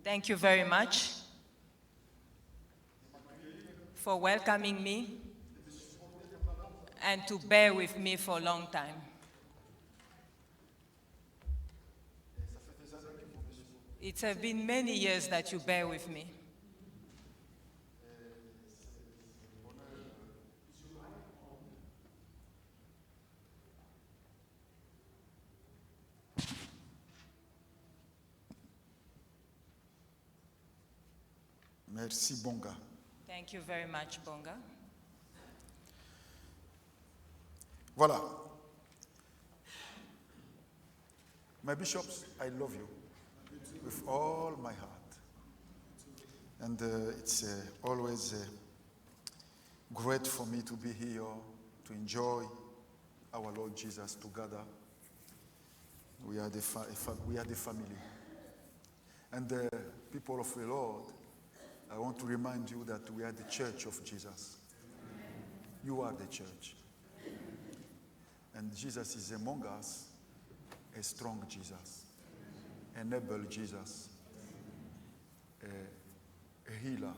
Thank you very much for welcoming me and to bear with me for a long time. It has been many years that you bear with me. Merci, Bonga. Thank you very much, Bonga. Voilà. My bishops, I love you with all my heart. And it's always great for me to be here, to enjoy our Lord Jesus together. We are the family. And the people of the Lord, I want to remind you that we are the church of Jesus. You are the church. And Jesus is among us, a strong Jesus, an able Jesus, a healer,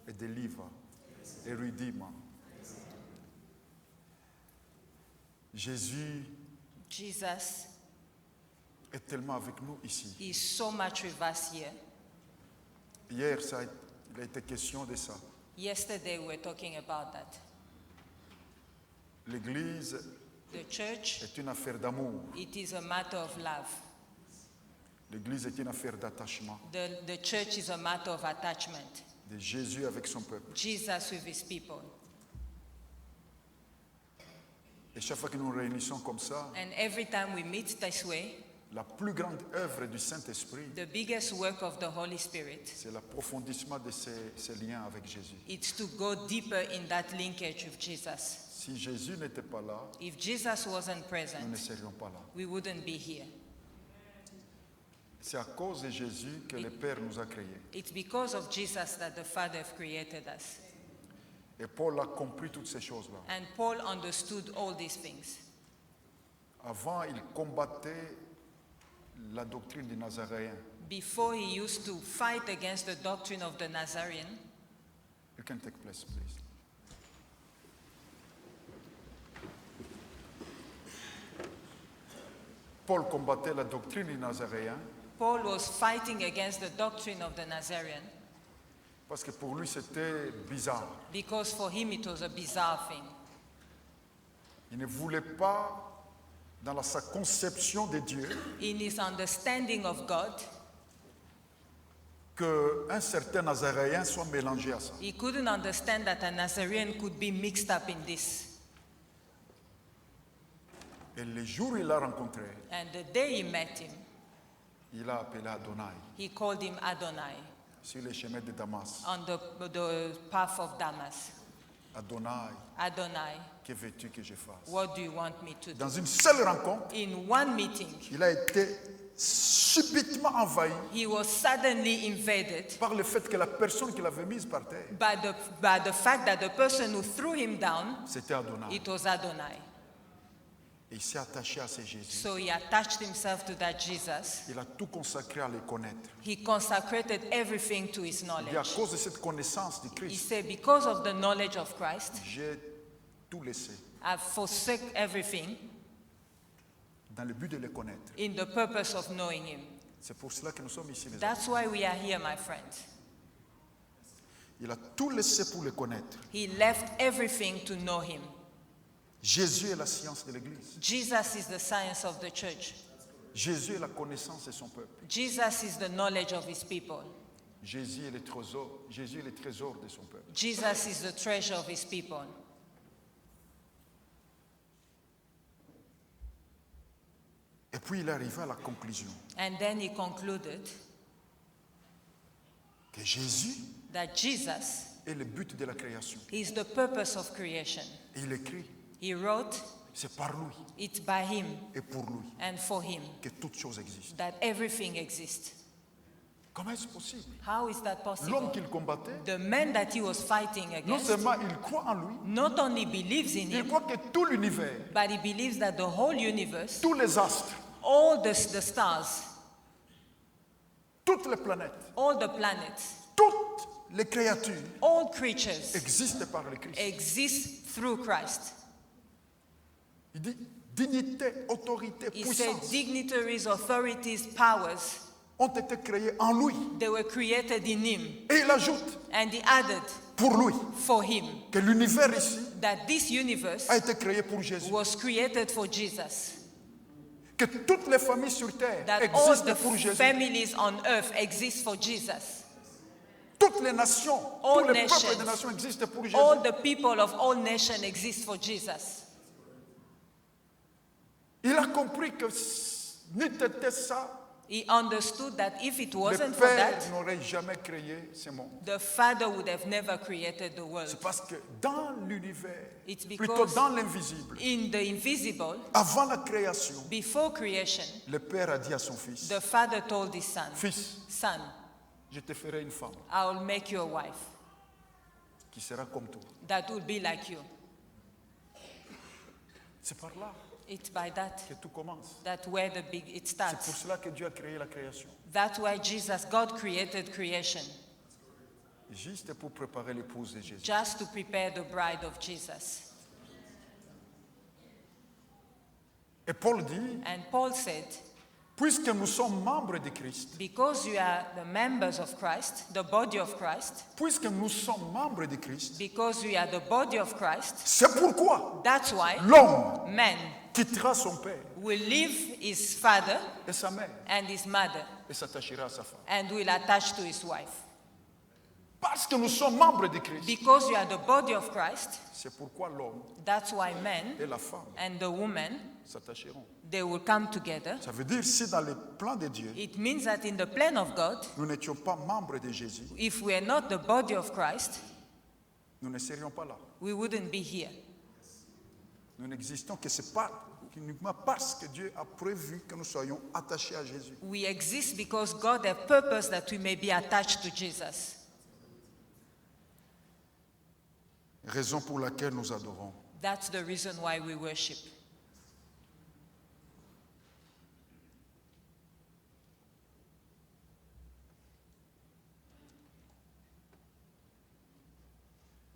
a deliverer, a redeemer. Jésus est tellement avec nous ici. Is so much with us here. Hier, il a été question de ça. Yesterday we were talking about that. L'Église The church, est une affaire d'amour. it is a matter of love. L'Église est une affaire d'attachement. The church is a matter of attachment. De Jésus avec son peuple. Jesus with his people. Et chaque fois que nous nous réunissons comme ça, And every time we meet this way, la plus grande œuvre du Saint-Esprit, the biggest work of the Holy Spirit, c'est l'approfondissement de ces liens avec Jésus. it's to go deeper in that linkage with Jesus. Si Jésus n'était pas là, If Jesus wasn't nous ne present, serions pas là. we wouldn't be here. C'est à cause de Jésus que le Père nous a créés. It's because of Jesus that the Father created us. Et Paul a compris toutes ces choses-là. And Paul understood all these things. Avant, il combattait la doctrine des Nazaréens. Before he used to fight against the doctrine of the Nazarene. You can take place, please. Paul combattait la doctrine des Nazaréens Paul was fighting against the doctrine of the Nazarene parce que pour lui c'était bizarre. because for him it was a bizarre thing. Il ne voulait pas, dans sa conception de Dieu, In his understanding of God, qu'un certain Nazaréen soit mélangé à ça. he couldn't understand that a Nazarene could be mixed up in this. Et le jour où il l'a rencontré, And the day he met him, il a appelé Adonai he called him Adonai sur les chemins de Damas. on the path of Damas. Adonai, Adonai, que veux-tu que je fasse? what do you want me to do? Dans une seule rencontre, In one meeting, il a été subitement envahi he was suddenly invaded par le fait que la personne qui l'avait mise par terre, by the fact that the person who threw him down, c'était Adonai. it was Adonai. Et il s'est attaché à ce Jésus. So he attached himself to that Jesus. Il a tout consacré à le connaître. He consecrated everything to his Et à knowledge. cause de cette connaissance de He Christ, said, because of the knowledge of Christ, j'ai tout laissé I've forsaken everything dans le but de le connaître. in the purpose of knowing him. C'est pour cela que nous sommes ici, les amis. That's why we are here, my friends. Il a tout laissé pour le connaître. He left everything to know him. Jésus est la science de l'Église. Jesus is the science of the church. Jésus est la connaissance de son peuple. Jesus is the knowledge of his people. Jésus est le trésor de son peuple. Jesus is the treasure of his people. Et puis il est arrivé à la conclusion And then he concluded que Jésus that Jesus est le but de la création. is the purpose of creation. Et il écrit, He wrote, c'est par lui it's by him et pour lui and for him que toutes choses existent. that everything exists. Comment est-ce possible? How is that possible? L'homme qu'il combattait, The man that he was fighting non against seulement il croit en lui, not only believes in il him, croit que tout l'univers, but he believes that the whole universe, tous les astres all the stars toutes les planètes, all the planets, toutes les créatures all creatures existent par le Christ. exist through Christ. Il dit dignité, autorité, He said puissance dignitaries, authorities, powers, ont été créés en lui. they were created in him. Et il ajoute And he added pour lui for him que l'univers ici that this universe a été créé pour Jésus. was created for Jesus. Que toutes les familles sur terre That all existent the pour Jésus. families on earth exist for Jesus. Toutes les nations, All tous les peuples nations. des nations existent pour Jésus. All the people of all nations exist for Jesus. Il a compris que n'eût été ça, He understood that if it le wasn't for Père that, n'aurait jamais créé ce monde. the Father would have never created the world. C'est parce que dans l'univers, It's plutôt because dans l'invisible, in the invisible, avant la création, before creation, le Père a dit à son Fils, the Father told his son, Fils, Son, je te ferai une femme I will make you a wife qui sera comme toi. that will be like you. C'est par là It's by that que tout commence. that where the big it C'est pour starts. cela que Dieu a créé la création. That's why God created creation, Juste pour préparer l'épouse de Jésus. just to prepare the bride of Jesus. Et Paul dit, And Paul said, puisque nous sommes membres de Christ, because you are the members of Christ, the body of Christ, puisque nous sommes membres de Christ, because we are the body of Christ, c'est pourquoi that's why l'homme man quittera son père will leave his father et sa mère and his mother et s'attachera à sa femme. and will attach to his wife. Parce que nous sommes membres de Christ, Because you are the body of Christ, c'est pourquoi l'homme that's why man et la femme and the woman, s'attacheront. they will come together. Ça veut dire si dans le plan de Dieu, It means that in the plan of God, nous n'étions pas membres de Jésus, if we are not the body of Christ, nous ne serions pas là. we wouldn't be here. Nous n'existons que c'est pas uniquement parce que Dieu a prévu que nous soyons attachés à Jésus. We exist because God has purpose that we may be attached to Jesus. Raison pour laquelle nous adorons. That's the reason why we worship.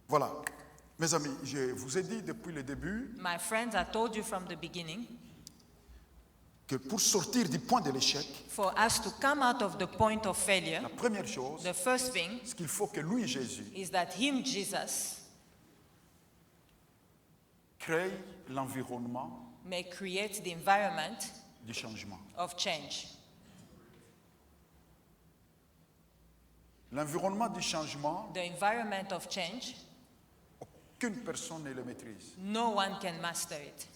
Voilà. Mes amis, je vous ai dit depuis le début My friends, I told you from the beginning, que pour sortir du point de l'échec, for us to come out of the point of failure, la première chose, the first thing c'est qu'il faut que lui, Jésus, is that Him, Jesus, crée l'environnement may create the environment du changement. of change. L'environnement du changement, The environment of change, aucune personne ne le maîtrise. no one can master it.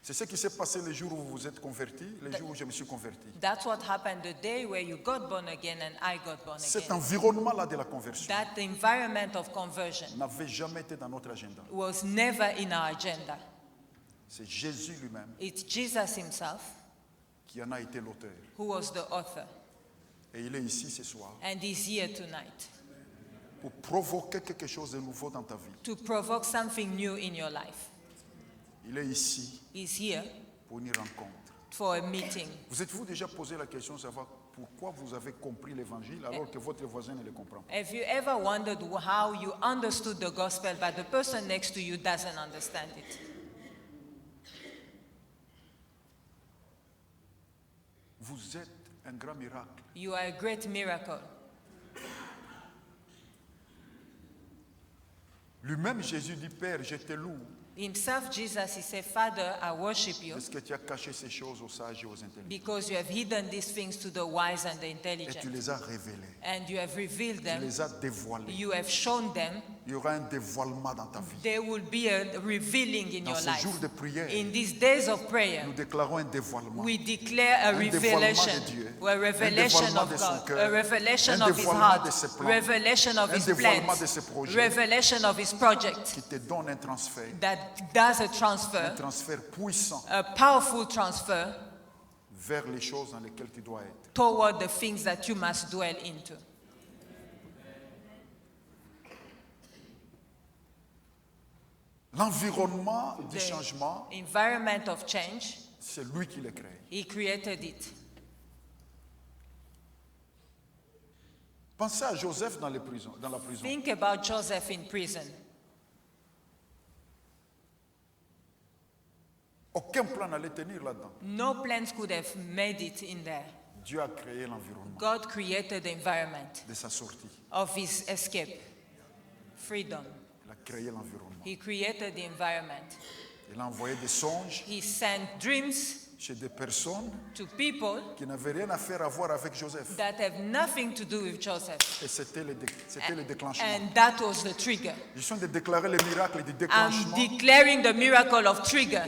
C'est ce qui s'est passé le jour où vous vous êtes converti, le jour où je me suis converti. That's what happened the day where you got born again and I got born Cet again. environnement-là de la conversion That environment of conversion n'avait jamais été dans notre agenda. was never in our agenda. C'est Jésus lui-même It's Jesus Himself qui en a été l'auteur. who was the author. Et il est ici ce soir And He's here tonight pour provoquer quelque chose de nouveau dans ta vie. to provoke something new in your life. Il est ici He's here pour une rencontre. for a meeting. Vous êtes-vous déjà posé la question de savoir pourquoi vous avez compris l'évangile alors que votre voisin ne le comprend pas? Have you ever wondered how you understood the gospel but the person next to you doesn't understand it? Vous êtes un grand miracle. You are a great miracle. Lui-même, Jésus dit, Père, je te loue Himself, Jesus, He said, Father, I worship you parce que tu as caché ces choses aux sages et aux intelligents. because you have hidden these things to the wise and the Et tu intelligent. les as révélés. And you have revealed Tu them. les as dévoilés. You have shown them. Il y aura un dévoilement dans ta vie. There will be a revealing in Dans your ces life. jours de prière, In these days of prayer, nous déclarons un dévoilement. we declare a Un dévoilement revelation, de Dieu. a revelation Un dévoilement of de son God, cœur. a revelation Un of His dévoilement de heart, ses plans. revelation of Un His dévoilement plans, de ses projets. revelation of His project Qui te donne un transfert that does a puissant a powerful transfer vers les choses dans lesquelles tu dois être. toward the things that you must dwell into. L'environnement du The changement, environment of change, c'est lui qui le crée. He created it. Pensez à Joseph dans la prison. Think about Joseph in prison. Aucun plan n'allait tenir là-dedans. No plans could have made it in there. Dieu a créé l'environnement God created the environment de sa sortie. of his escape, freedom. Il a créé l'environnement. He created the environment. Il a envoyé des songes He sent dreams chez des personnes to people qui n'avaient rien à faire à voir avec Joseph. that have nothing to do with Joseph. Et c'était le déclenchement. And that was the trigger. Je suis en train de déclarer le miracle du I'm déclenchement. declaring the miracle of trigger.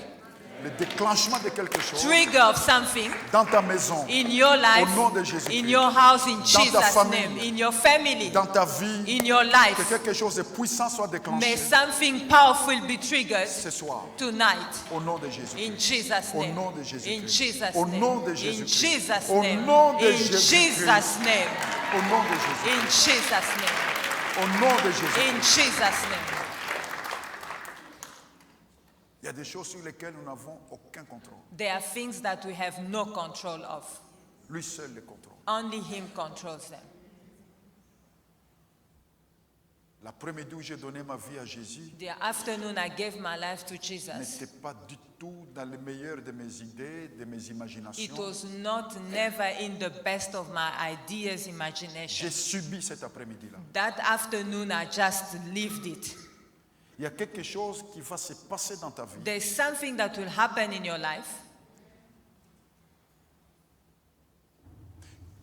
Le déclenchement de quelque chose Trigger of something dans ta maison, in your life, au nom de Jésus-Christ. in your house, in ta Jesus' famille, name, in your family, dans ta vie, in your que life. quelque chose de puissant soit May déclenché something powerful be triggered ce soir, tonight. au nom de Jésus. In Jesus' Au name. nom de Jésus-Christ. In Jesus' Au name. nom de In Jésus-Christ. Jesus' Au name. nom de In Jésus-Christ. Jesus' name. Au nom de Jésus. In Jesus' name. Au nom de Jésus. In Jesus' name. Il y a des choses sur lesquelles nous n'avons aucun contrôle. There are things that we have no control of. Lui seul les contrôle. Only Him controls them. L'après-midi où j'ai donné ma vie à Jésus The afternoon I gave my life to Jesus. n'était pas du tout dans le meilleur de mes idées, de mes It imaginations. was not never in the best of my ideas, J'ai imagination. subi cet après-midi-là. That afternoon I just lived it. Il y a quelque chose qui va se passer dans ta vie. There's something that will happen in your life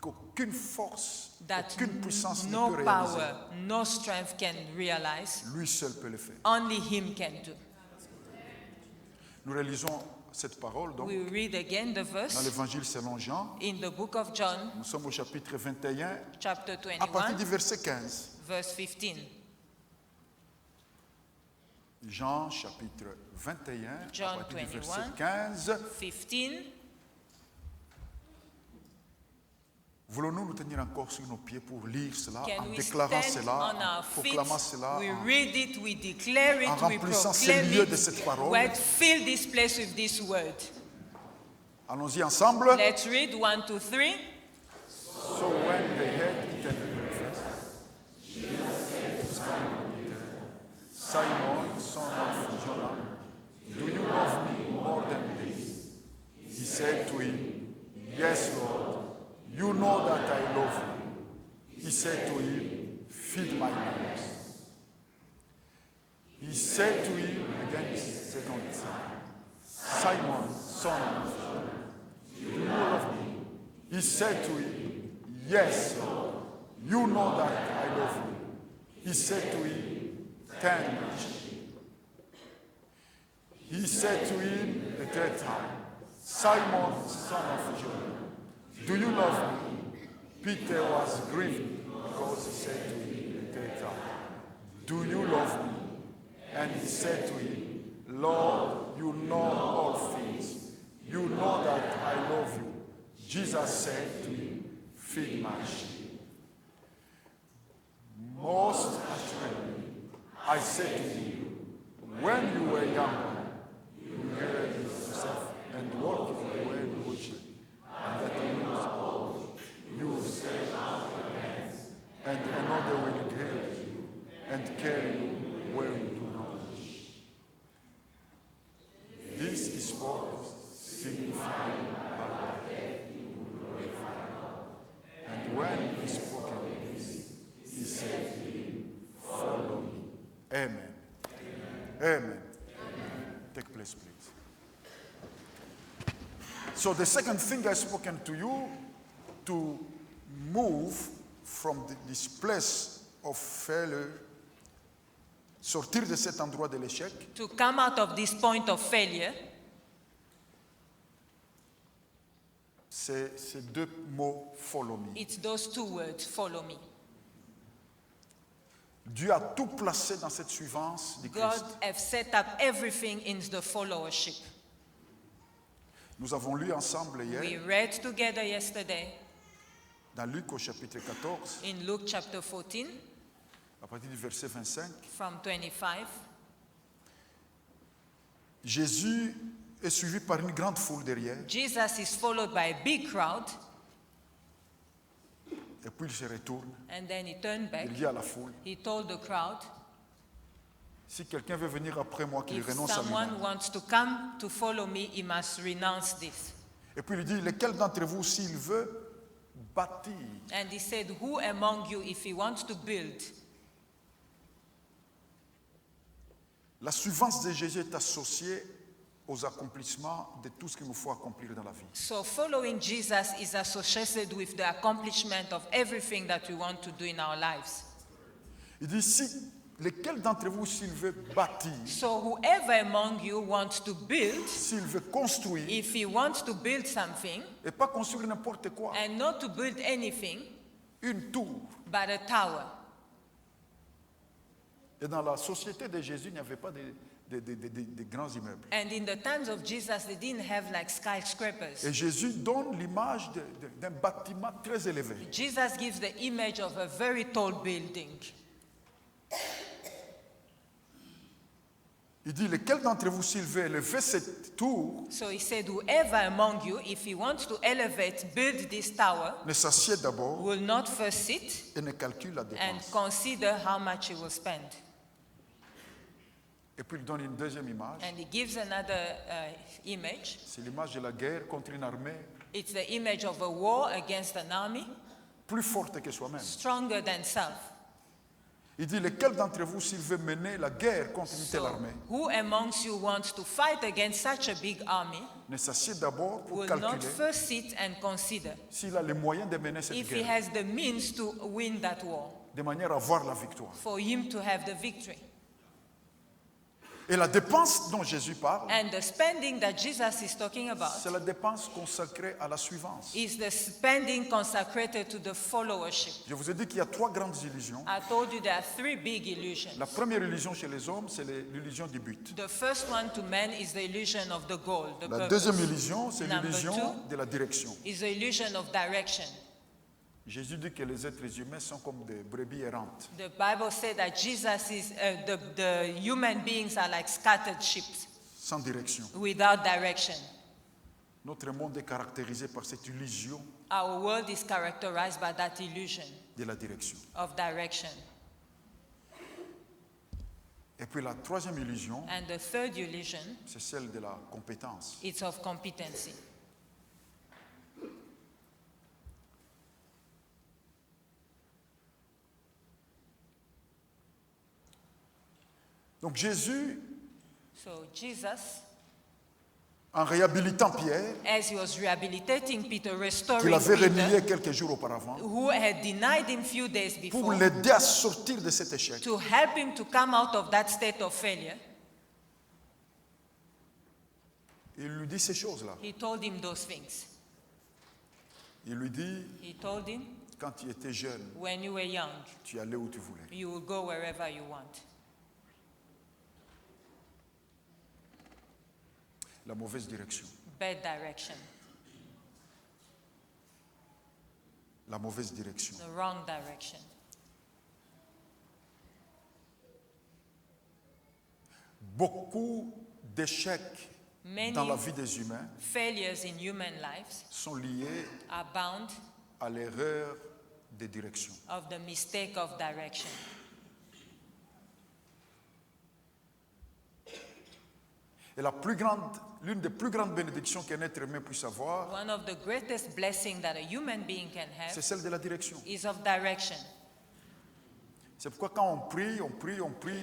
Qu'aucune force, that aucune puissance ne no peut réaliser. power, no strength can realize. Lui seul peut le faire. Only Him can do. Nous réalisons cette parole donc We read again the dans verse l'évangile selon Jean. in the book of John, Nous sommes au chapitre 21, chapter à partir 21, du verset 15. verse 15. Jean chapitre 21, John à partir du verset 21. 15. 15. Voulons-nous nous tenir encore sur nos pieds pour lire cela, Can en we déclarant stand cela, on en our feet? proclamant cela, We en read it, we declare it, en we remplissant ces proclaim lieux de it. cette parole. Let's fill this place with this word. Allons-y ensemble. Let's read 1, 2, 3. So when they had eaten breakfast, Simon, son of Jonah, do you love me more than this? He said to him, yes, Lord, you know that I love you. He said to him, feed my lambs. He said to him again, second time, Simon, son of Jonah, do you love me? He said to him, yes, Lord, you know that I love you. He said to him, 10 sheep. He said to him the third time, Simon, son of Jonah, do you love me? Peter was grieved because he said to him the third time, do you love me? And he said to him, Lord, you know all things. You know that I love you. Jesus said to him, feed my sheep. Most assuredly, I say to you, when you were younger, you girded yourself and walked in the way in which, and that you was old, you will stretch out your hands, and another will gird you and carry you where you do not wish. This is spoken, signifying by the death you will glorify God. And when he spoke this, he said to him, follow me. Amen. Amen. Take place, please. So the second thing I've spoken to you, to move from this place of failure, sortir de cet endroit de l'échec, To come out of this point of failure, c'est ces deux mots, follow me. it's those two words, follow me. Dieu a tout placé dans cette suivance de God Christ. have set up everything in the followership. Nous avons lu ensemble hier, We read together yesterday dans Luc au chapitre 14, in Luke chapter 14 à partir du verset 25, from 25. Jésus est suivi par une grande foule derrière. Jesus is followed by a big crowd. Et puis il se retourne, And then he turned back. il dit à la foule, He told the crowd, si quelqu'un veut venir après moi, qu'il if renonce à someone lui-même. wants to come to follow me, he must renounce this. Et puis il dit, lequel d'entre vous, s'il veut bâtir, And he said, who among you, if he wants to build? la suivance de Jésus est associée aux accomplissements de tout ce qu'il nous faut accomplir dans la vie. So following Jesus is associated with the accomplishment of everything that we want to do in our lives. Il dit, si lequel d'entre vous, s'il veut bâtir, So whoever among you wants to build, s'il veut construire, if he wants to build something, et pas construire n'importe quoi, and not to build anything, une tour. but a tower. Et dans la société de Jésus, il n'y avait pas de grands immeubles. And in the times of Jesus, they didn't have like skyscrapers. Et Jésus donne l'image d'un bâtiment très élevé. Jesus gives the image of a very tall building. Il dit, lequel d'entre vous, s'il veut élever cette tour, So he said, whoever among you, if he wants to elevate, build this tower, ne s'assied d'abord will not first sit et ne calcule la and dépense. consider how much he will spend. Et puis il donne une deuxième image. And he gives another image. C'est l'image de la guerre contre une armée It's the image of a war against an army, plus forte que soi-même. stronger than self. Il dit, lequel d'entre vous, s'il veut mener la guerre contre une telle So armée, who amongst you wants to fight against such a big army ne s'assied d'abord pour will not calculer first sit and consider s'il a les moyens de mener cette if he guerre, has the means to win that war, de manière à avoir la victoire. for him to have the victory. Et la dépense dont Jésus parle, And the spending that Jesus is talking about c'est la dépense consacrée à la suivance. is the spending consecrated to the followership. Je vous ai dit qu'il y a trois grandes illusions. I told you there are three big illusions. La première illusion chez les hommes, c'est l'illusion du but. The first one to men is the illusion of the goal, the La purpose. deuxième illusion, c'est Number l'illusion two. de la direction. Is the illusion of direction. Jésus dit que les êtres humains sont comme des brebis errantes. The Bible said that Jesus is, the human beings are like scattered sheep Sans direction. without direction. Notre monde est caractérisé par cette illusion Our world is characterized by that illusion de la direction. of direction. Et puis la troisième illusion, And the third illusion, c'est celle de la compétence. it's of competency. Donc Jésus, So Jesus, en réhabilitant Pierre, as he was rehabilitating Peter, qu'il restoring avait Peter, renié quelques jours auparavant, who had denied him few days pour before, l'aider à sortir de cet échec, to help him to come out of that state of failure, il lui dit ces choses-là. he told him those things. Il lui dit, He told him, quand tu étais jeune, when you were young, tu allais où tu voulais. you will go wherever you want. La mauvaise direction. Bad direction, La mauvaise direction. the wrong direction. Beaucoup d'échecs Many dans la vie des humains failures in human lives sont liés are bound à l'erreur de direction. of the mistake of direction. Et l'une des plus grandes bénédictions qu'un être humain puisse avoir, One of the greatest blessings that a human being can c'est have celle de la direction. is of direction. C'est pourquoi quand on prie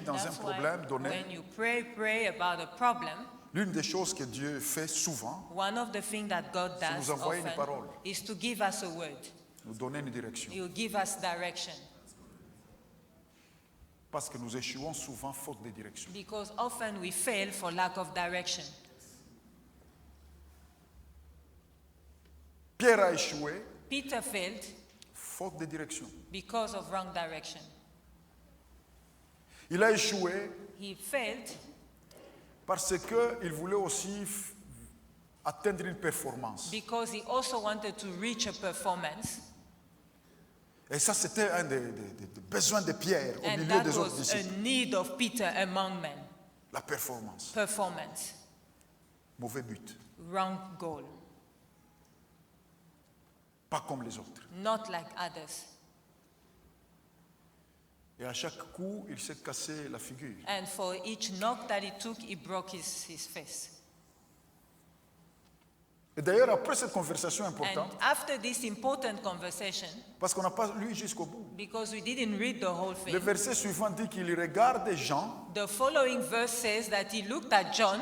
dans un That's why problème donné, when you pray about a problem, l'une des choses que Dieu fait souvent, one of the things that God C'est does nous envoyer une often parole. is to give us a word. nous donner une direction. He will give us direction. Parce que nous échouons souvent faute de direction. Because often we fail for lack of direction. Pierre a échoué Peter failed faute de direction. because of wrong direction. Il a échoué He failed parce qu'il voulait aussi atteindre une performance. because he also wanted to reach a performance. Et ça, c'était un des besoins de Pierre au And milieu that des autres was a disciples. need of Peter among men. La performance. Performance. Mauvais but. Wrong goal. Pas comme les autres. Not like others. Et à chaque coup, il s'est cassé la figure. And for each knock that he took, he broke his face. Et d'ailleurs, après cette conversation And importante, after this important conversation, parce qu'on n'a pas lu jusqu'au bout, because we didn't read the whole le thing, verset suivant dit qu'il regarde Jean. the following verse says that he looked at John.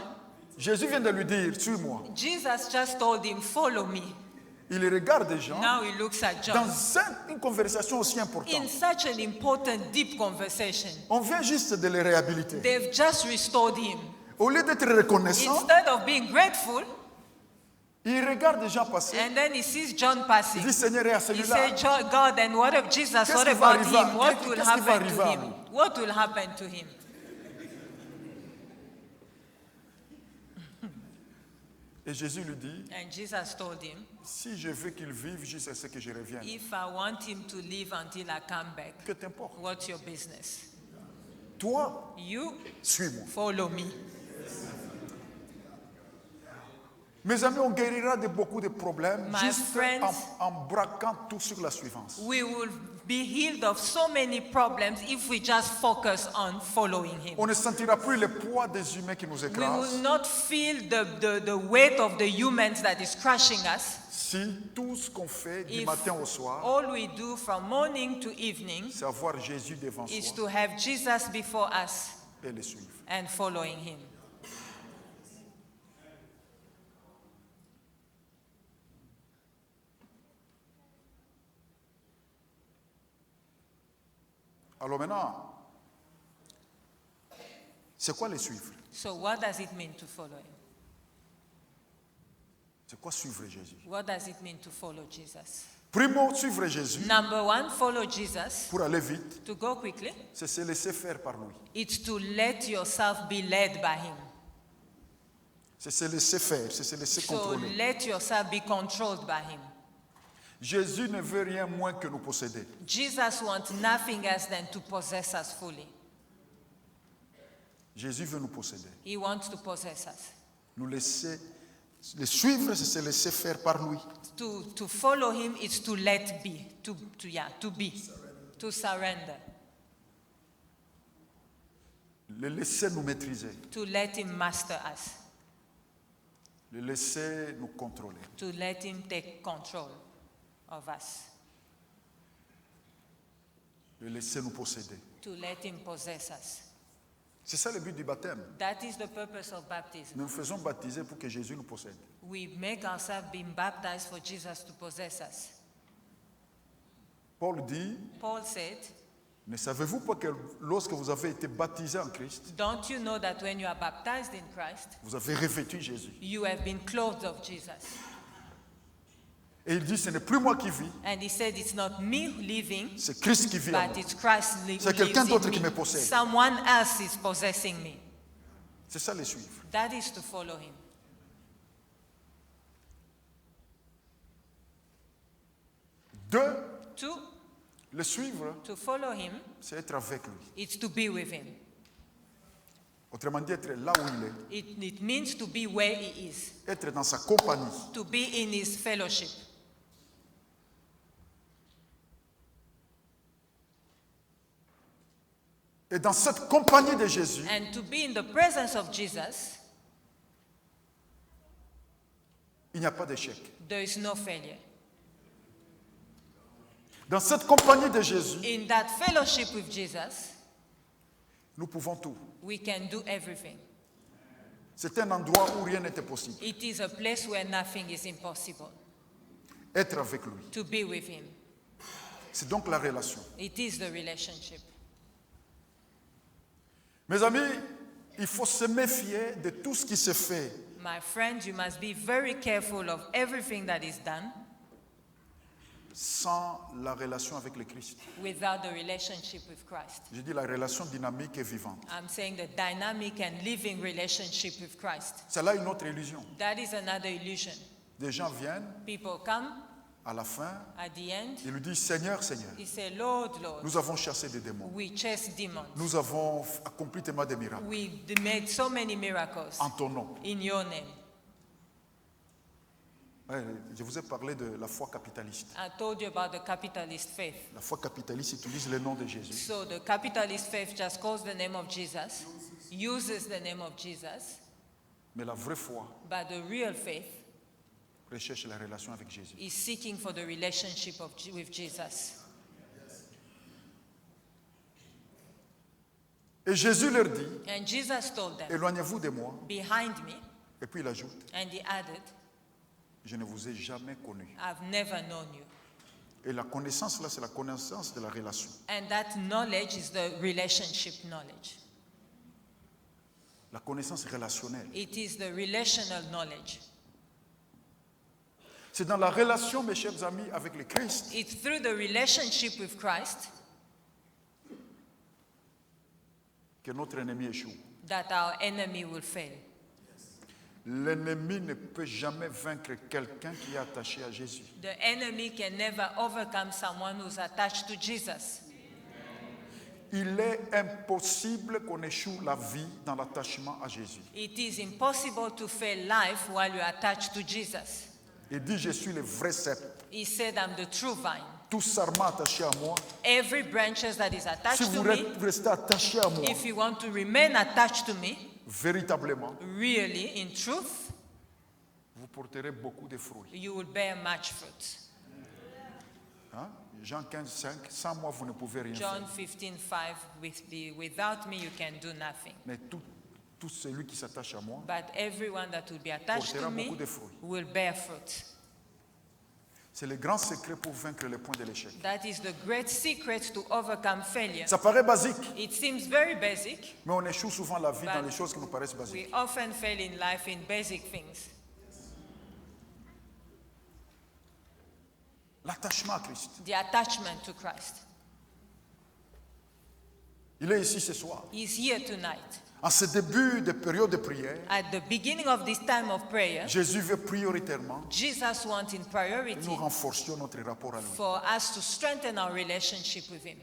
Jésus vient de lui dire, suis-moi. Jesus just told him, follow me. Il regarde Jean Now he looks at John. dans une conversation aussi In importante. such an important, deep conversation, On vient juste de le réhabiliter. they've just restored him. Au lieu d'être reconnaissant, Instead of being grateful, il regarde Jean passer. and then he sees John Il passing. dit, Seigneur, et à He celui-là, said, God, and what of Jesus? Qu'est-ce What qui va about arriver à- him? What qu'est-ce will qui va happen to arriver à him? lui? What will happen to him? et Jésus lui dit, And Jesus told him, si je veux qu'il vive jusqu'à ce que je revienne, if I want him to live until I come back, que t'importe. what's your business? Toi, You suis-moi. follow me. Mes amis, on guérira de beaucoup de problèmes My juste friends, en braquant tout sur la suivance. We will be healed of so many problems if we just focus on following him. On ne sentira plus le poids des humains qui nous We will écrasent not feel the weight of the humans that is crushing us si tout ce qu'on fait du if matin au soir, all we do from morning to evening c'est avoir Jésus devant is soi to have Jesus before us et le suivre. and following him. Alors maintenant, c'est quoi les suivre? So what does it mean to follow him? C'est quoi suivre Jésus? What does it mean to follow Jesus? Primo, suivre Jésus Number one, follow Jesus. pour aller vite, To go quickly, c'est se laisser faire par lui. it's to let yourself be led by him. C'est se laisser faire, c'est se laisser So contrôler. let yourself be controlled by him. Jésus ne veut rien moins que nous posséder. Jesus wants nothing else than to possess us fully. Jésus veut nous posséder. He wants to possess us. Nous laisser, le suivre, c'est se laisser faire par lui. To follow him is to let be, to be, to surrender, Le laisser nous maîtriser, to let him master us, le laisser nous contrôler. to let him take control of us, Le laisser nous posséder. to let him possess us. C'est ça le but du baptême. That is the purpose of baptism. Nous nous faisons baptiser pour que Jésus nous possède. We make ourselves being baptized for Jesus to possess us. Paul dit, Paul said, ne savez-vous pas que lorsque vous avez été baptisé en Christ, don't you know that when you are baptized in Christ, vous avez revêtu Jésus? you have been clothed of Jesus? Et il dit, ce n'est plus moi qui vis, And he said, it's not me living, c'est Christ qui vit en but moi. it's Christ C'est quelqu'un lives d'autre in qui me. me possède. Someone else is possessing me. C'est ça les suivre. That is to follow him. Deux, Two, le suivre, to follow him, c'est être avec lui. it's to be with him. Autrement dit, être là où il est, It means to be where he is, être dans sa compagnie. to be in his fellowship. Et dans cette compagnie de Jésus, And to be in the presence of Jesus, il n'y a pas d'échec. there is no failure. Dans cette compagnie de Jésus, In that fellowship with Jesus, nous pouvons tout. we can do everything. C'est un endroit où rien n'était possible. It is a place where nothing is impossible. Être avec lui. To be with him. C'est donc la relation. It is the relationship. Mes amis, il faut se méfier de tout ce qui se fait My friends, you must be very careful of everything that is done sans la relation avec le Christ. without the relationship with Christ. Je dis la relation dynamique et vivante. I'm saying the dynamic and living relationship with Christ. C'est là une autre illusion. That is another illusion. Des gens viennent, People come à la fin, at the end, ils lui disent, Seigneur, Seigneur, they say, Lord, Lord, nous avons chassé des démons. we chase demons. Nous avons accompli tellement de miracles We made so many miracles en ton nom. in your name. Ouais, je vous ai parlé de la foi capitaliste. I told you about the capitalist faith. La foi capitaliste utilise le nom de Jésus. So the capitalist faith just calls the name of Jesus, uses the name of Jesus, Mais la vraie foi but the real faith recherche la relation avec Jésus. is seeking for the relationship with Jesus. Et Jésus leur dit, And Jesus told them, éloignez-vous de moi. behind me, Et puis il ajoute, and he added, je ne vous ai jamais connu. I've never known you. Et la connaissance là, c'est la connaissance de la relation. And that knowledge is the relationship knowledge. La connaissance relationnelle. It is the relational knowledge. C'est dans la relation, mes chers amis, avec le Christ It's through the relationship with Christ que notre ennemi échoue. that our enemy will fail. L'ennemi ne peut jamais vaincre quelqu'un qui est attaché à Jésus. The enemy can never overcome someone who's attached to Jesus. Il est impossible qu'on échoue la vie dans l'attachement à Jésus. It is impossible to fail life while you're attached to Jesus. Il dit, je suis le vrai cep. He said, I'm the true vine. Tout sarment attaché à moi. Every branch that is Si attached vous to me, restez attaché à moi, if you want to remain attached to me, véritablement, really, in truth, vous porterez beaucoup de fruits. you will bear much fruit. Hein? Jean 15, 5, sans moi vous ne pouvez rien John faire. 15:5, without me you can do nothing. Mais tout celui qui s'attache à moi But everyone that will be attached portera to me beaucoup de fruits. will bear fruit. C'est le grand secret pour vaincre le point de l'échec. That is the great secret to overcome failure. Ça paraît basique, It seems very basic. mais on échoue souvent la vie But dans les choses qui nous paraissent basiques. We often fail in life in basic things. L'attachement à Christ. The attachment to Christ. Il est ici ce soir. He's here tonight. En ce début de période de prière, At the beginning of this time of prayer, Jésus veut prioritairement Jesus wants in que priority nous renforcions notre rapport à lui. for us to strengthen our relationship with Him.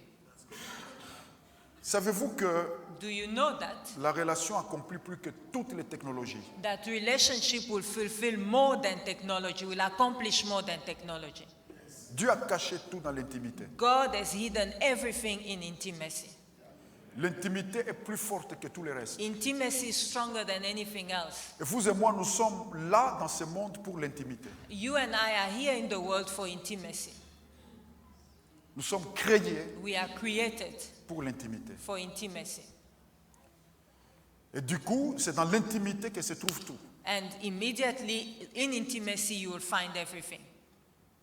Savez-vous que Do you know that? la relation accomplit plus que toutes les technologies? That relationship will fulfill more than technology, will accomplish more than technology. Dieu a caché tout dans l'intimité. God has hidden everything in intimacy. L'intimité est plus forte que tout le reste. Intimacy is stronger than anything else. Et vous et moi, nous sommes là dans ce monde pour l'intimité. You and I are here in the world for intimacy. Nous sommes créés We are created pour l'intimité. for intimacy. Et du coup, c'est dans l'intimité que se trouve tout. And immediately in intimacy you will find everything.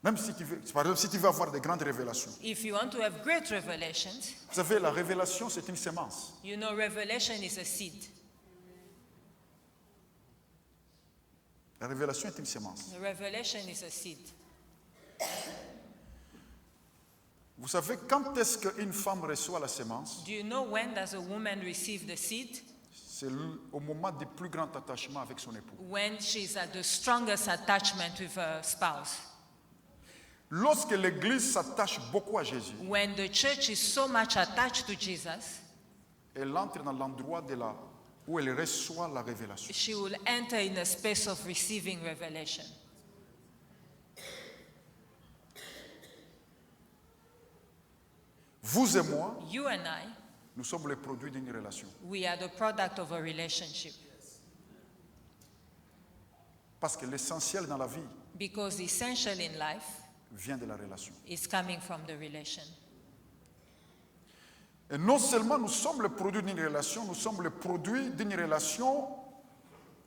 Même si tu veux, par exemple, si tu veux avoir de grandes révélations. If you want to have great revelations, Vous savez, la révélation, c'est une sémence. you know revelation is a seed. La révélation est une sémence. The revelation is a seed. Vous savez, quand est-ce qu'une femme reçoit la sémence? Do you know when does a woman receive the seed? C'est au moment du plus grand attachement avec son époux. When she's at the strongest attachment with her spouse. Lorsque l'Église s'attache beaucoup à Jésus, When the church is so much attached to Jesus, elle entre dans l'endroit où elle reçoit la révélation. she will enter in a space of receiving revelation. Vous et moi, You and I, nous sommes les produits d'une relation. we are the product of a relationship. Parce que l'essentiel dans la vie Because the essential in life vient de la relation. is coming from the relation. Et non seulement nous sommes le produit d'une relation, nous sommes le produit d'une relation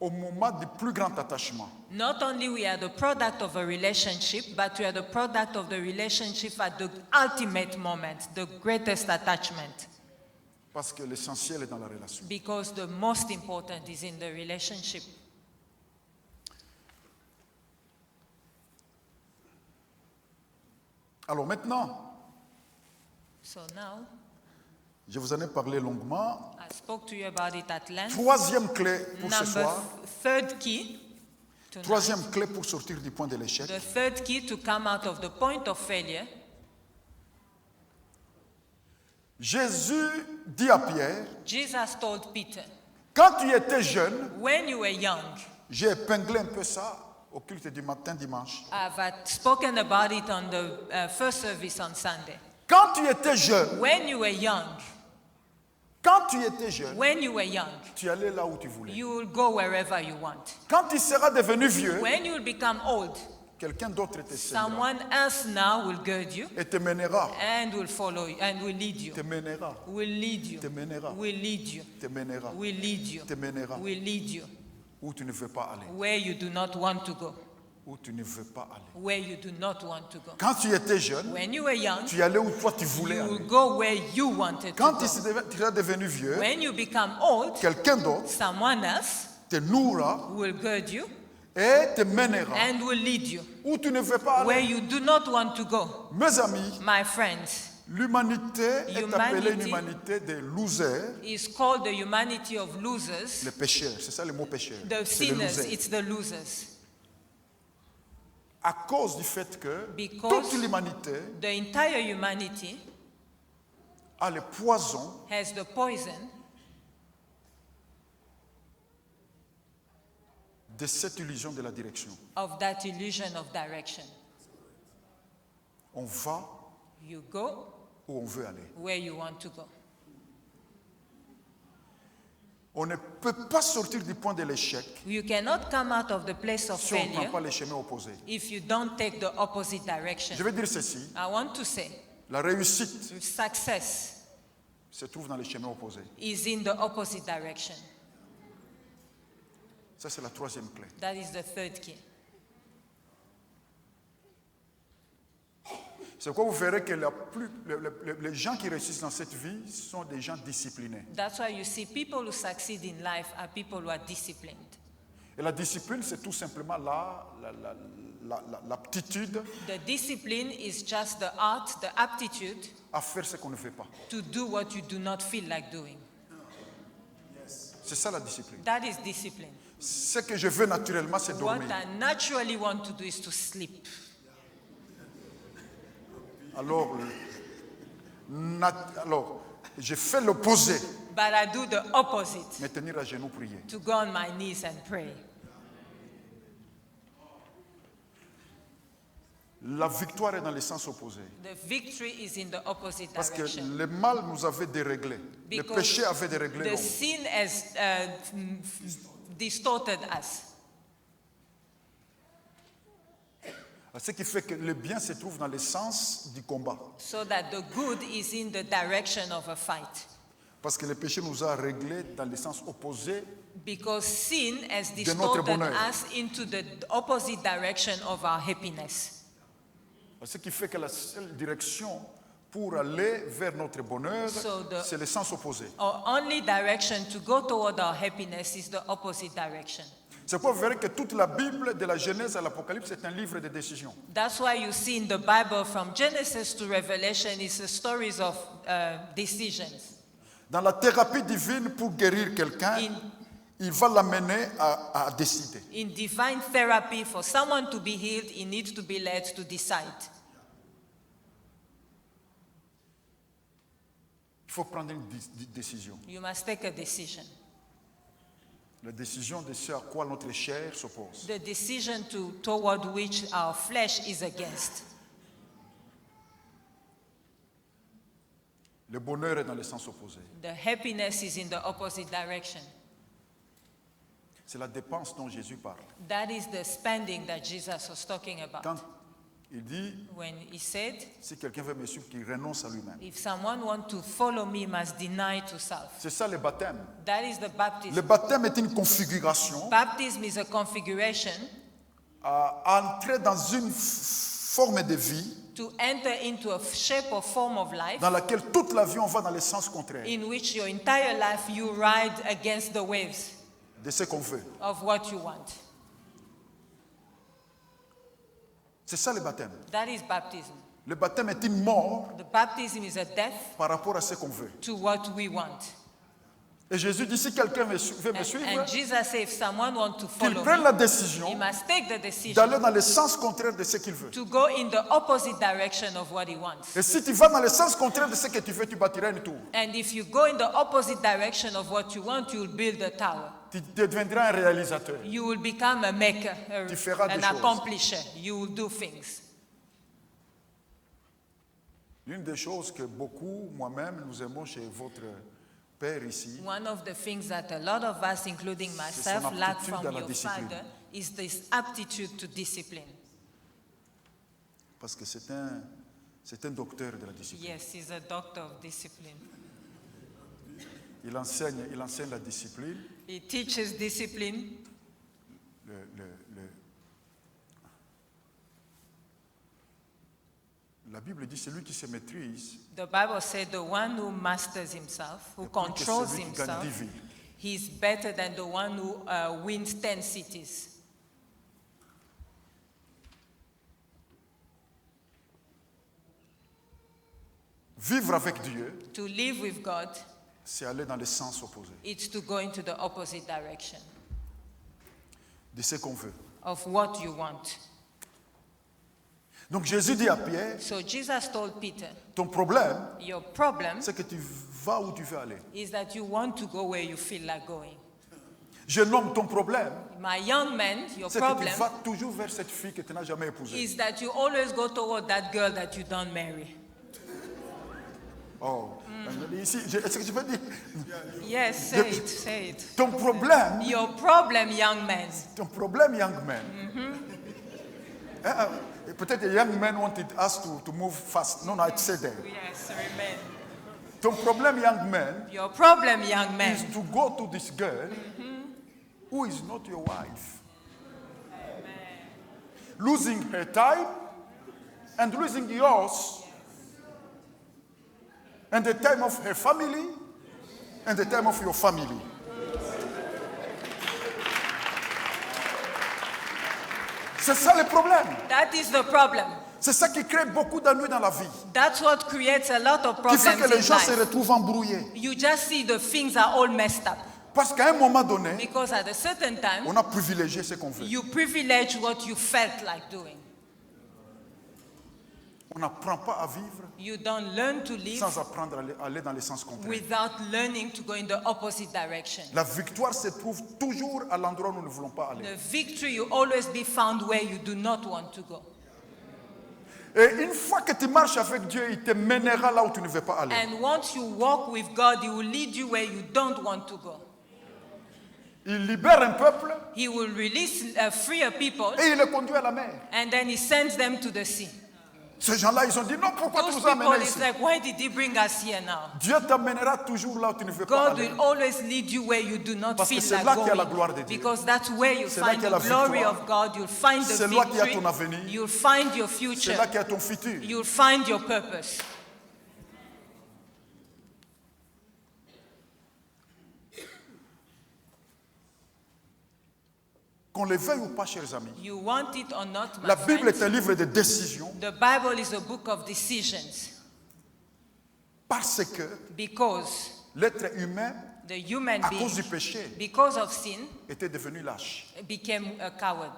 au moment du plus grand attachement. Not only we are the product of a relationship, but we are the product of the relationship at the ultimate moment, the greatest attachment. Parce que l'essentiel est dans la relation. Because the most important is in the relationship. Alors maintenant, So now, je vous en ai parlé longuement. I spoke to you about it at length. Troisième clé pour ce Number soir. third key. Tonight. Troisième clé pour sortir du point de l'échec. The third key to come out of the point of failure. Jésus dit à Pierre, Jesus told Peter, quand tu étais jeune, when you were young, j'ai épinglé un peu ça, au culte du matin dimanche. I've spoken about it on the first service on Sunday. Quand tu étais jeune, When you were young, when you were young, tu allais là où tu voulais. you will go wherever you want. Quand tu seras devenu vieux, When you will become old, quelqu'un d'autre te tiendra someone else now will guide you et te mènera. and will follow you and will lead you. Te mènera. Will lead you. Te mènera. Will lead you. Te mènera. Will lead you. Te mènera. Will lead you Où tu ne veux pas aller. where you do not want to go. Où tu ne veux pas aller. Where you do not want to go. Quand tu étais jeune, When you were young, tu allais où toi tu voulais you will aller. go where you wanted to Quand go. tu seras devenu vieux, When you become old, quelqu'un d'autre someone else te nourra will guide you et te mènera and will lead you où tu ne veux pas where aller. you do not want to go. Mes amis, My friends, l'humanité est appelée une Humanity humanité des losers, is called the humanity of losers. les pécheurs. C'est ça le mot pécheur. The C'est les sinners, losers. it's the losers. À cause du fait que Because toute l'humanité the entire humanity a le poison has the poison de cette illusion de la direction. of that illusion of direction. On va You go où on veut aller. where you want to go. On ne peut pas sortir du point de l'échec You cannot come out of the place of si on ne prend failure pas les chemins opposés. if you don't take the opposite direction. Je vais dire ceci, I want to say la réussite success se trouve dans les chemins opposés. is in the opposite direction. Ça, c'est la troisième clé. That is the third key. C'est pourquoi vous verrez que les gens qui réussissent dans cette vie sont des gens disciplinés. That's why you see people who succeed in life are people who are disciplined. Et la discipline, c'est tout simplement l'aptitude The discipline is just the art, the aptitude à faire ce qu'on ne fait pas. to do what you do not feel like doing. C'est ça la discipline. That is discipline. Ce que je veux naturellement, c'est What dormir. I naturally want to do is to sleep. Alors, je fais l'opposé, But I do the opposite, me tenir à genoux, prier. to go on my knees and pray. La victoire est dans le sens opposé. The victory is in the opposite Parce que direction. le mal nous avait déréglé. Le Because péché avait déréglé the l'homme. sin has distorted us. Ce qui fait que le bien se trouve dans le sens du combat. So that the good is in the direction of a fight. Parce que le péché nous a réglés dans le sens opposé. Because sin has De notre distorted bonheur. us into the opposite direction of our happiness. Ce qui fait que la seule direction pour aller vers notre bonheur, So c'est le sens opposé. Our only direction to go toward our happiness is the opposite direction. C'est pourquoi vous verrez que toute la Bible, de la Genèse à l'Apocalypse, est un livre de décision. That's why you see in the Bible from Genesis to Revelation is the stories of decisions. Dans la thérapie divine, pour guérir quelqu'un, il va l'amener à décider. In divine therapy, for someone to be healed, he needs to be led to decide. Il faut prendre une décision. You must take a decision. La décision de ce à quoi notre chair s'oppose. The decision toward which our flesh is against. Le bonheur est dans le sens opposé. The happiness is in the opposite direction. C'est la dépense dont Jésus parle. That is the spending that Jesus was talking about. Quand il dit, When he said, si quelqu'un veut me suivre, qu'il renonce à lui-même. if someone wants to follow me, must deny to self. C'est ça le baptême. That is the baptism. Le baptême est une configuration Baptism is a configuration à entrer dans une forme de vie to enter into a shape or form of life dans laquelle toute la vie on va dans le sens contraire in which your entire life you ride against the waves de ce qu'on veut. of what you want. C'est ça le baptême. That is baptism. Le baptême est une mort The baptism is a death par rapport à ce qu'on veut. to what we want. Et Jésus dit, si quelqu'un veut me suivre, And Jesus said, if someone wants to qu'il follow prenne me, la he décision must take the decision d'aller dans le sens contraire de ce qu'il veut. to go in the opposite direction of what he wants. Et si tu vas dans le sens contraire de ce que tu veux, tu bâtiras une tour. And if you go in the opposite direction of what you want, you will build a tower. Tu deviendras un réalisateur. You will become a maker, Tu feras an des choses. accomplisher. You will do things. L'une des choses que beaucoup, moi-même, nous aimons chez votre père ici, One of the things that a lot of us, including myself, son lack aptitude from à la your discipline. father is this aptitude to discipline. parce que c'est un docteur de la discipline. Yes, he's a doctor of discipline. Il enseigne la discipline. He teaches discipline. La Bible dit celui qui se maîtrise, The Bible said the one who masters himself, who est plus que controls celui qui gagne 10 himself, villes. he's better than the one who wins 10 cities. Vivre avec Dieu, To live with God, c'est aller dans le sens opposé it's to go into the opposite direction de ce qu'on veut. of what you want. Donc Jésus dit à Pierre, So Jesus told Peter, ton problème, your problem c'est que tu vas où tu veux aller. is that you want to go where you feel like going. Jeune homme, ton problème, My young man, your c'est que tu problem vas toujours vers cette fille que tu n'as jamais épousée. is that you always go toward that girl that you don't marry. Oh, ici, est-ce que je peux dire, Yes, say it. ton problème, Your problem, young man. young man, peut-être the young man wanted us to move fast. No, I said that. Yes, amen. Ton problème, young man, Your problem, young man, is to go to this girl who is not your wife. Losing her time and losing yours and the time of her family and the time of your family. C'est ça le problème. that is the problem. C'est ça qui crée beaucoup d'ennuis dans la vie. That's what creates a lot of Qui problems fait que les in gens se life. retrouvent embrouillés. You just see the things are all messed up. Parce qu'à un moment donné, Because at a certain time, on a privilégié ce qu'on veut. you privilege what you felt like doing. On n'apprend pas à vivre You don't learn to live sans apprendre à aller dans le sens contraire. without learning to go in the opposite direction. La victoire se trouve toujours à l'endroit où nous ne voulons pas aller. The victory will always be found where you do not want to go. Et une fois que tu marches avec Dieu, il te mènera là où tu ne veux pas aller. And once you walk with God, He will lead you where you don't want to go. Il libère un peuple He will release, free a people, et il le conduit à la mer. and then He sends them to the sea. Ces gens-là, ils ont dit non, pourquoi tu Those nous as people, amenés it's ici? like, why did He bring us here now? Dieu t'amènera toujours là où tu ne veux pas God aller. will always lead you where you do not Parce que feel c'est like là qu'il y a la going. gloire de Dieu. Because that's where you C'est là find qu'il y a the la glory victoire. of God. You'll find the C'est là qu'il y a victory. ton avenir. You'll find your C'est future. là qu'il y a ton futur. You'll find your purpose. Qu'on le veuille ou pas, chers amis, You want it or not, my la Bible est friends, un livre de décision the Bible is a book of decisions. parce que Because l'être humain, the human à cause being, du péché, because of sin, était devenu lâche. became a coward.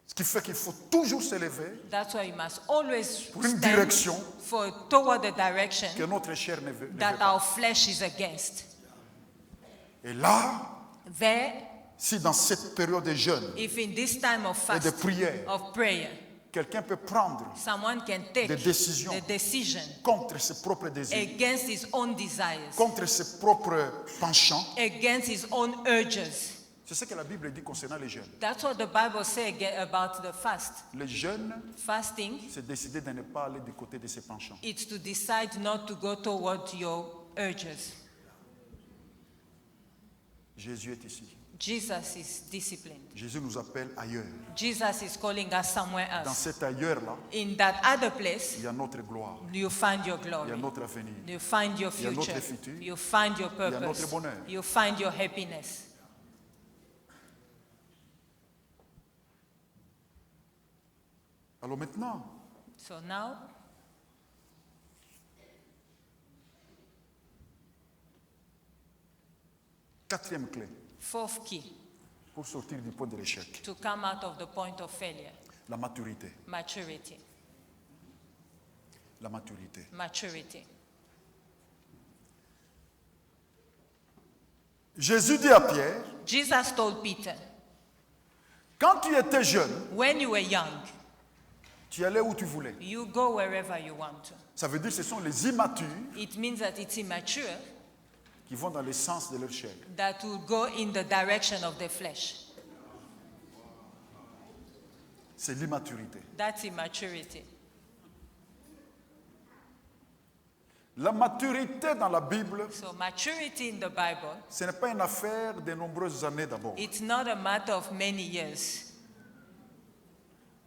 Ce qui fait qu'il faut toujours se lever That's why you must always pour une stand direction toward the direction que notre chair ne veut that pas. our flesh is against. Et là, There, si dans cette période de jeûne if in this time of et de fast, prière, of prayer, quelqu'un peut prendre someone can take des décisions the decision contre ses propres désirs, against his own desires, contre ses propres penchants, against his own urges. c'est ce que la Bible dit concernant les jeunes. That's what the Bible says about the fast. Les jeunes, Fasting, c'est décider de ne pas aller du côté de ses penchants. it's to decide not to go toward your urges. Jésus est ici. Jesus is disciplined. Jésus nous appelle ailleurs. Jesus is calling us somewhere Dans else. cet ailleurs-là, In that other place, il y a notre gloire, you find your il y glory. a notre avenir. You find your Il y a notre future. futur. You find your Il y a notre purpose. bonheur. You find your happiness. Alors maintenant, So now, Quatrième clé Fourth key pour sortir du point de l'échec. to come out of the point of failure. La maturité. Maturity. La maturité. Maturity. Jésus dit à Pierre, Jesus told Peter, quand tu étais jeune, when you were young, tu allais où tu voulais. you go wherever you want to. Ça veut dire que ce sont les immatures It means that it's immature qui vont dans le sens de leur chair. that will go in the direction of the flesh. C'est l'immaturité. That's immaturity. La maturité dans la Bible, So maturity in the Bible, ce n'est pas une affaire de nombreuses années d'abord. it's not a matter of many years.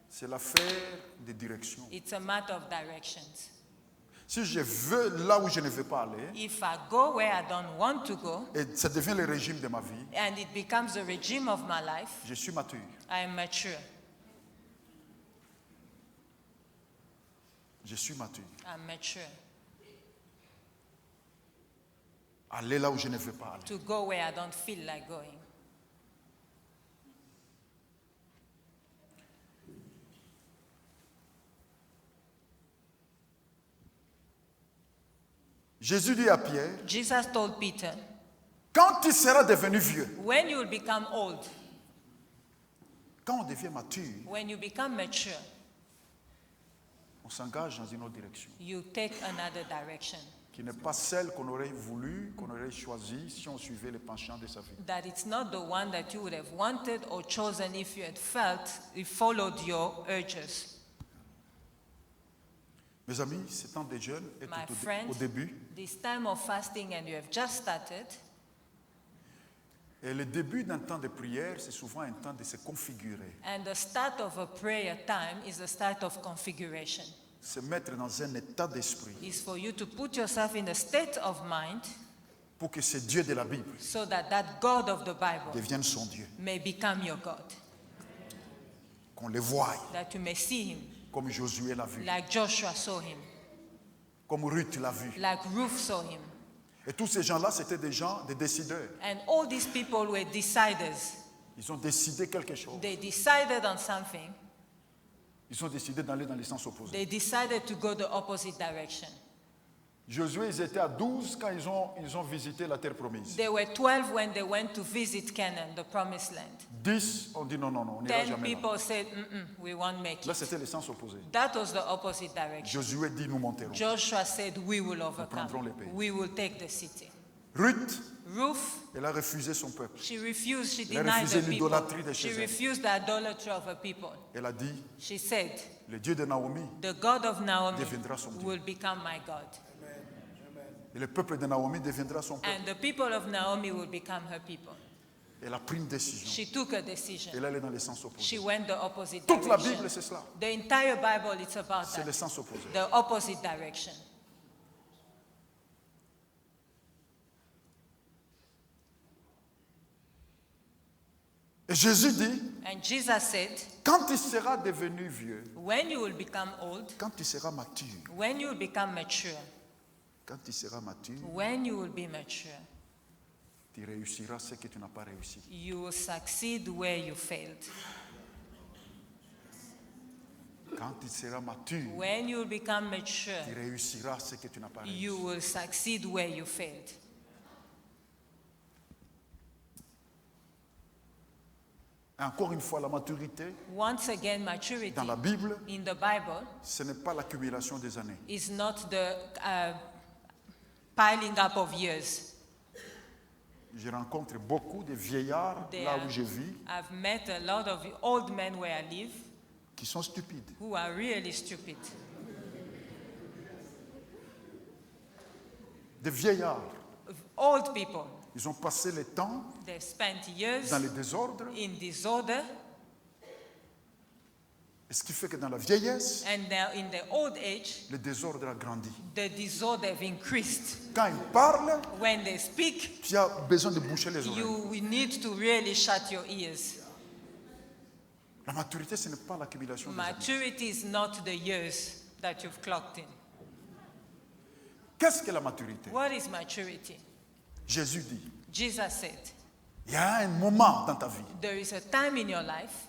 C'est l'affaire de direction. It's a matter of directions. Si je veux là où je ne veux pas aller, If I go where I don't want to go, et ça devient le régime de ma vie, and it becomes the regime of my life, je suis mature. I am mature. Je suis mature. I'm mature. Aller là où je ne veux pas aller. To go where I don't feel like going. Jésus dit à Pierre, Jesus told Peter, quand tu seras devenu vieux, when you will become old, quand on devient mature, when you become mature, on s'engage dans une autre direction, you take another direction. qui n'est pas celle qu'on aurait voulu, qu'on aurait choisie si on suivait les penchants de sa vie. That it's not the one that you would have wanted or chosen if you had felt, you followed your urges. Mes amis, ce temps de jeûne est My au friends, début. this time of fasting and you have just started, Et le début d'un temps de prière, c'est souvent un temps de se configurer, and the start of a prayer time is the start of configuration. se mettre dans un état d'esprit Is for you to put yourself in a state of mind pour que ce Dieu de la Bible so that that God of the Bible devienne son Dieu, may become your God, qu'on le voie that you may see him comme Josué l'a vu, like Joshua saw him, comme Ruth l'a vu. like Ruth saw him. Et tous ces gens-là, c'était des gens, des décideurs. And all these people were deciders. Ils ont décidé quelque chose. They decided on something. Ils ont décidé d'aller dans le sens opposé. They decided to go the opposite direction. Josué, ils étaient à 12 quand ils ont visité la terre promise. They were 12 when they went to visit Canaan, the promised land. 10, on dit non, on n'ira 10 jamais là. people said, we won't make Là, it. c'était le sens opposé. That was the opposite direction. Josué dit, nous monterons. Joshua said, we will prendrons le overcome. pays. We will take the city. Ruth, Ruth, elle a refusé son peuple. she refused, she Elle a denied refusé the l'idolâtrie people. de chez She elle. refused the idolatry of her people. Elle a dit, She said, le Dieu de Naomi the God of Naomi deviendra son Dieu. will become my God. Et le peuple de Naomi deviendra son peuple. And the people of Naomi will become her people. Elle a pris une décision. She took a decision. Elle allait dans le sens She opposé. went the opposite Toute la direction. Bible, c'est cela. The entire Bible, it's about C'est le that. sens opposé. The opposite direction. Et Jésus dit, And Jesus said, quand tu seras devenu vieux, when you will become old, quand tu seras mature, when you will become mature, quand tu seras mature, when you will be mature, tu réussiras ce que tu n'as pas réussi. you will succeed where you failed. Quand tu seras mature, When you will become mature, tu réussiras ce que tu n'as pas you réussi. will succeed where you failed. Et encore une fois, la maturité Once again, maturity dans la Bible, in the Bible ce n'est pas l'accumulation des années. is not the piling up of years. Je rencontre beaucoup de vieillards They là are- où je vis I've met a lot of old men where I live qui sont stupides. who are really stupid. Des vieillards. Old people, Ils ont passé le temps they've spent years dans le désordre. in disorder, Et ce qui fait que dans la vieillesse, and now in their old age, le désordre a grandi. the disorder have increased. Quand ils parlent, When they speak, tu as besoin de boucher les oreilles. you will need to really shut your ears. La maturité, ce n'est pas l'accumulation des années. Maturity is not the years that you've clocked in. Qu'est-ce que la maturité? What is maturity? Jésus dit, Jesus said, il y a un moment dans ta vie. there is a time in your life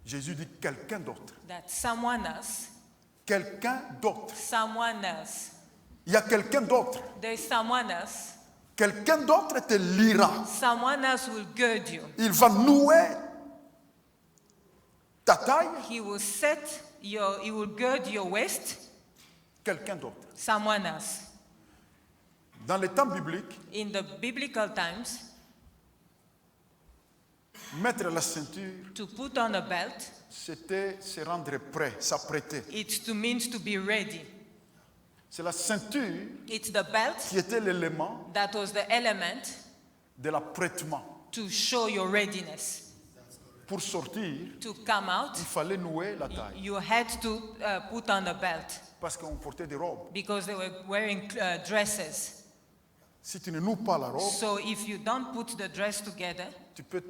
Jésus dit quelqu'un d'autre. that someone else, Quelqu'un d'autre. Il y a quelqu'un d'autre. there is someone else, Quelqu'un d'autre te lira. someone else will gird you. Il va nouer ta taille. He will he will gird your waist, Quelqu'un d'autre. someone else. Dans les temps bibliques, In the biblical times, mettre la ceinture, to put on a belt, c'était se rendre prêt, s'apprêter. it means to be ready. C'est la ceinture It's the belt qui était l'élément that was the element de l'apprêtement. to show your readiness. Pour sortir, To come out, il fallait nouer la taille. you had to put on a belt Parce qu'on portait des robes. because they were wearing dresses. Si tu ne noues pas la robe, So if you don't put the dress together, tu peux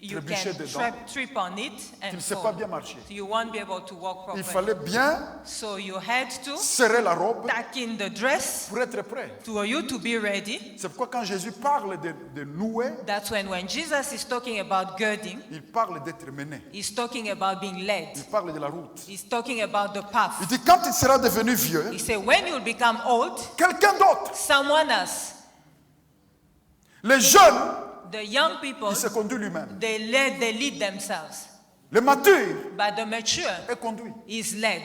you trébucher can dedans. trip on it Tu and ne sais pas fall. bien marcher. You won't be able to walk Il properly. fallait bien So you had to serrer la robe tuck in the dress pour être prêt. for you to be ready. C'est pourquoi quand Jésus parle de nouer, That's when Jesus is talking about girding, il parle d'être mené. he's talking about being led. Il parle de la route. He's talking about the path. Il dit quand il sera devenu vieux, He said, when you'll become old, quelqu'un d'autre, someone else, les jeunes, the young people, il se conduit lui-même. they lead themselves. Le mature But the mature est conduit. is led.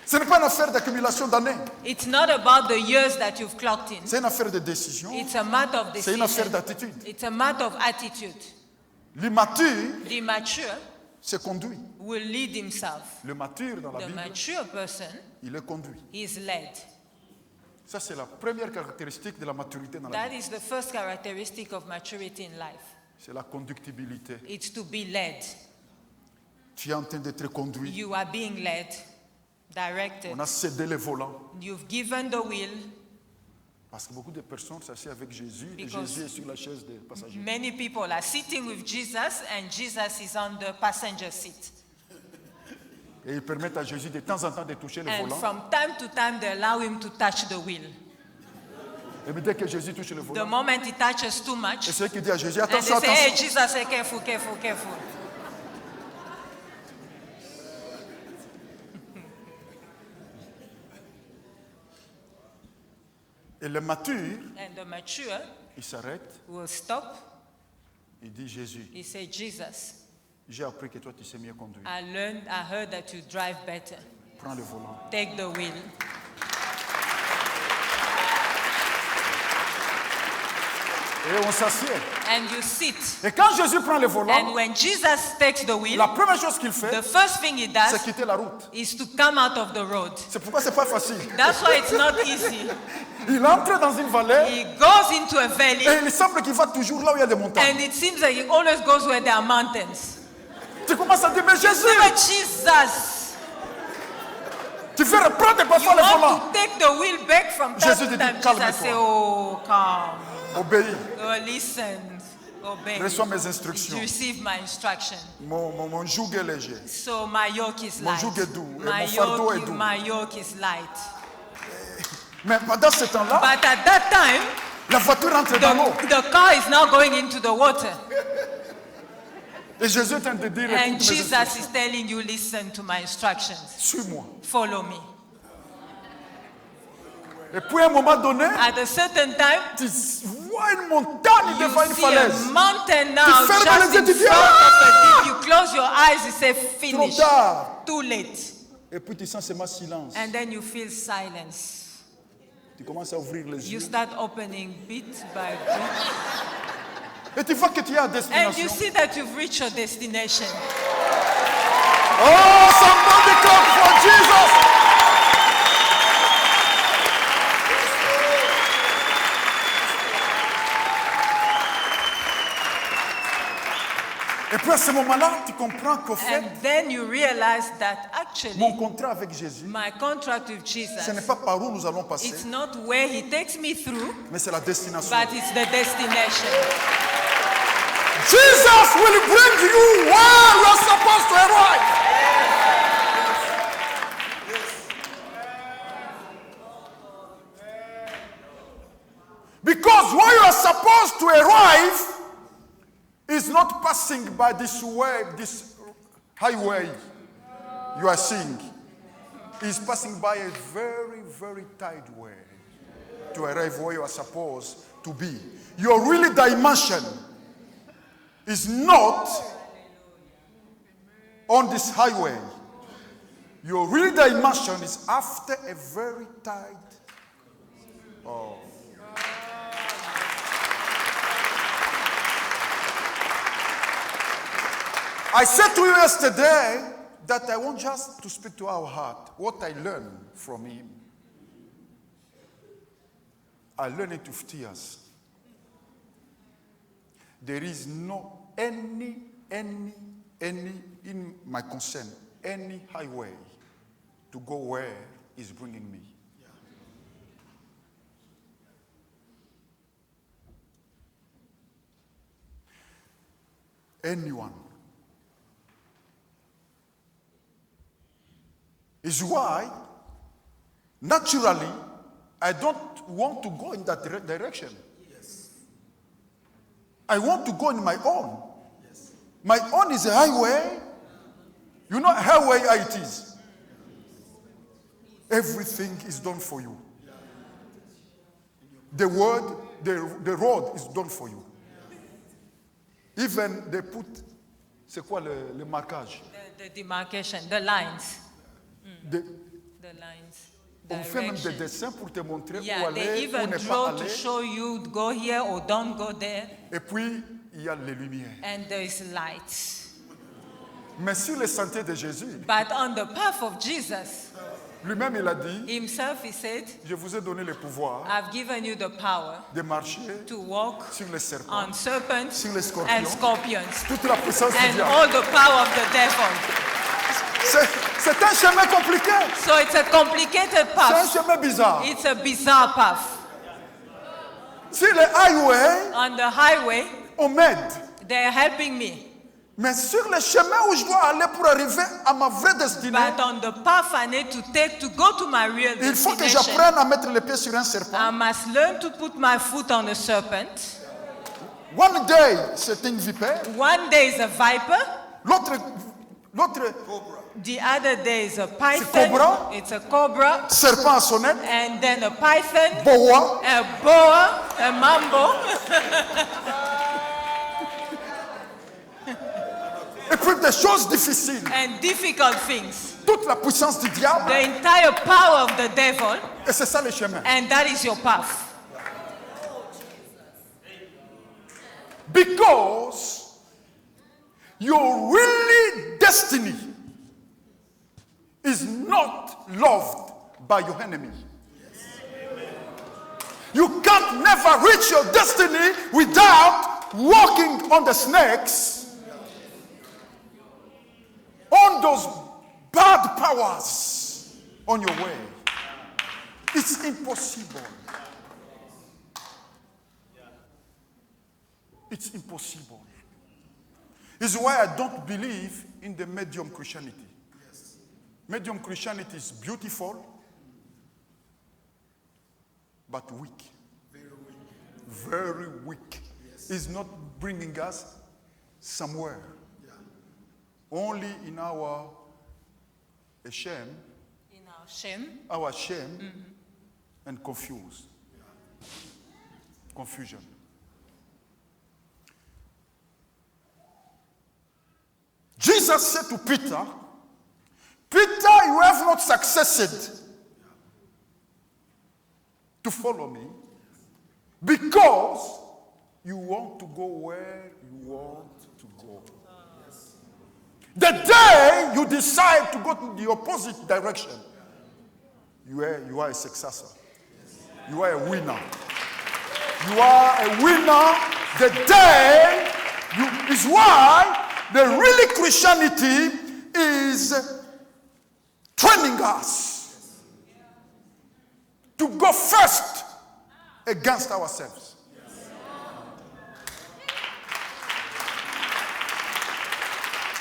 Ce n'est pas une affaire d'accumulation d'années. It's not about the years that you've clocked in. C'est une affaire de décision. It's a matter of C'est une affaire decision. d'attitude. It's a matter of attitude. L'immature The mature se conduit. will lead himself. Le mature dans la The Bible, mature person il est conduit. is led. Ça, c'est la première caractéristique de la maturité dans la That vie. is the first characteristic of maturity in life. C'est la conductibilité. It's to be led. Tu es en train d'être conduit. You are being led, directed. On a cédé le volant. You've given the will. Parce que beaucoup de personnes s'assiedent avec Jésus et Because Jésus est sur la chaise des passagers. Many people are sitting with Jesus and Jesus is on the passenger seat. Et ils permettent à Jésus de temps en temps de toucher le And volant. from time to time, they allow him to touch the wheel. Et mais dès que Jésus touche le The volant, moment he touches too et much, c'est qui dit à Jésus, and they attention, say, hey, attention. Jesus, say, careful, careful, careful. Et le mature, And the mature il s'arrête, will stop. il dit Jésus, He said, Jesus, j'ai appris que toi tu sais mieux conduire. I heard that you drive better. Prends le volant. Take the wheel. Et on s'assied. And you sit. Et quand Jésus prend le volant, And when Jesus takes the wheel, la première chose qu'il fait, the first thing he c'est does quitter la route. is to come out of the road. C'est pourquoi c'est pas facile. That's why it's not easy. Il entre dans une vallée He goes into a valley, et il semble qu'il va toujours là où il y a des montagnes. and it seems like he always goes where there are mountains. Tu commences à dire, mais Jésus, But Jesus, tu veux reprendre you parfois le want volant. to take the wheel back from time Jésus to dit, time. calme-toi. Jesus say, oh, calm. Obéis, Oh, listen. Obey. reçois mes instructions. Receive my instruction. Mon joug est léger. So my yoke is Mon light. joug est doux, et My mon fardeau est yoke, doux. my yoke is light. Mais pendant ce temps-là, But at that time, la voiture entre dans l'eau. the car is now going into the water. Et Jésus est en train de dire, And écoute mes Jesus instructions. is telling you, listen to my instructions. Suis-moi. Follow me. Et puis à un moment donné, At a certain time, tu vois une montagne devant une you see falaise. a mountain now Tu fermes just les yeux, in tu dis, front of a deep. You close your eyes, you say, Trop finish. tard. Too late. Et puis tu sens seulement silence. And then you feel silence. Tu commences à ouvrir les You yeux. start opening bit by bit. Et tu vois que tu es à And you destination. see that you've reached your destination. Oh, somebody clap for Jesus. Et puis à ce moment-là, tu comprends qu'au fait, And then you realize that mon actually, contrat avec Jésus, my contract with ce n'est Jesus, pas par où nous allons passer, it's not where he takes me through, mais c'est la destination. but it's the destination. Jesus will bring you where you are supposed to arrive. Because where you are supposed to arrive is not passing by this way, this highway you are seeing. It's passing by a very, very tight way to arrive where you are supposed to be. Your real dimension is not on this highway. Your real dimension is after a very tight. Oh. I said to you yesterday that I want just to speak to our heart. What I learned from him, I learned it with tears. There is no any in my concern, any highway to go where he's bringing me. Anyone. Is why, naturally, I don't want to go in that direction. Yes. I want to go in my own. Yes. My own is a highway. You know highway how it is. Everything is done for you. The word, the road is done for you. Even they put, c'est quoi le marquage? The demarcation, the lines. The lines. On fait même des dessins pour te montrer où Yeah, aller, they où even ne pas draw to aller. show you go here or don't go there. Et puis, il y a les lumières. And there is light. Mais sur le sentier de Jésus, But on the path of Jesus, lui-même, il a dit, himself, he said, je vous ai donné le pouvoir I've given you the power de marcher to walk sur les serpents, on serpents sur les and scorpions, scorpions toute la puissance du and diable. all the power of the devil. C'est un chemin compliqué. So it's a complicated C'est un path. chemin bizarre. It's a bizarre path. Sur le highway, On the highway, on m'aide. they're helping me. Mais sur le chemin où je dois aller pour arriver à ma vraie destinée, But on the path I need to take to go to my real il faut que destination, j'apprenne à mettre les pieds sur un serpent. I must learn to put my foot on a serpent. One day, c'est une vipère. One day is a viper. L'autre, The other day is a python. cobra. It's a cobra. serpent à sonnette, And then a python. boa, A boa. A mambo. et puis des choses difficiles. And difficult things. Toute la puissance du diable, The entire power of the devil. et c'est ça le chemin. And that is your path. Because your really destiny is not loved by your enemy. You can't never reach your destiny without walking on the snakes, on those bad powers on your way. It's impossible. It's impossible. It's why I don't believe in the medium Christianity. Yes. Medium Christianity is beautiful, but weak. Very weak. Very weak. Yes. It's not bringing us somewhere. Yeah. Only in our shame, and confused. Yeah. Confusion. Jesus said to Peter, Peter, you have not succeeded to follow me because you want to go where you want to go. The day you decide to go to the opposite direction, you are a successor. You are a winner. You are a winner the day is why the really Christianity is training us to go first against ourselves.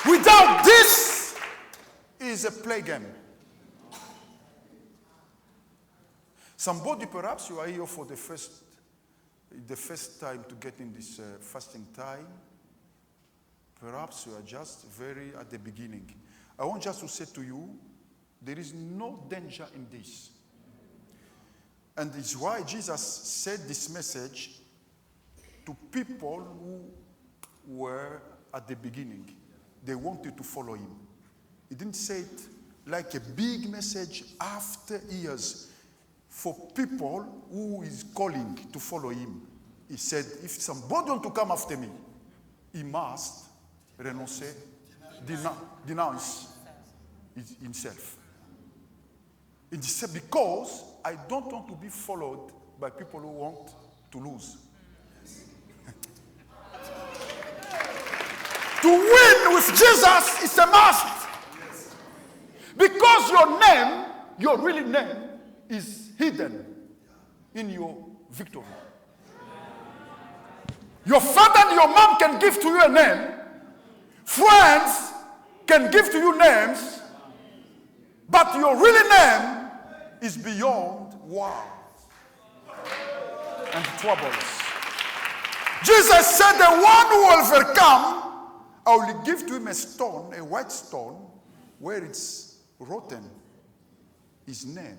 Without this, is a play game. Somebody, perhaps you are here for the first the first time to get in this fasting time. Perhaps you are just very at the beginning. I want just to say to you, there is no danger in this. And it's why Jesus said this message to people who were at the beginning. They wanted to follow him. He didn't say it like a big message after years for people who is calling to follow him. He said, if somebody wants to come after me, he must renounce, denounce himself. He said, because I don't want to be followed by people who want to lose. To win with Jesus is a must. Because your name, your real name, is hidden in your victory. Your father and your mom can give to you a name. Friends can give to you names. But your real name is beyond war and troubles. Jesus said, the one who will overcome, I will give to him a stone, a white stone, where it's written his name.